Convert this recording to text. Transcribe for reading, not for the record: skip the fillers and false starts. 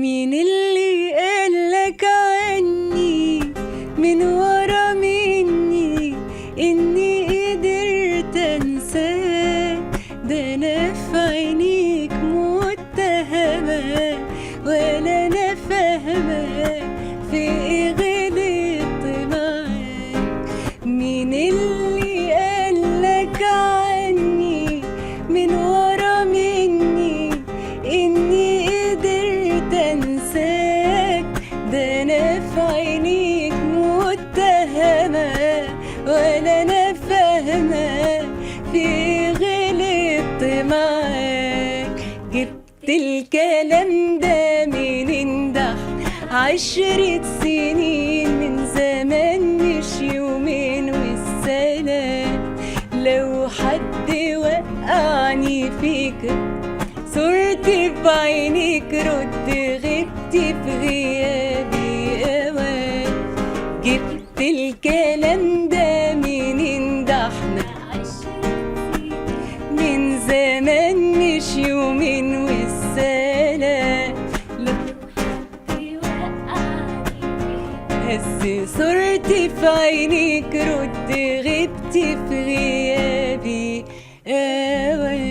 مين اللي قالك عني من ورا مني إني قدرت أنساك؟ ده أنا في عينيك متهمة ولا أنا فاهمة في إيه غلطت معاك. مين اللي قالك عني من ورا مني إني قدرت أنساك؟ ده أنا في عينيك متهمة ولا أنا فاهمة في غلطت معاك. جبت الكلام ده منين؟ ده 10 سنين من زمان مش يومين والسلام. لو حد وقعني فيك صورتي بعينيك رد غبتي في غيابي أوان. جبت الكلام ده منين؟ ده احنا من زمان مش يومين والسلام. هز صورتي في عينيك رد غبتي في غيابي أوان.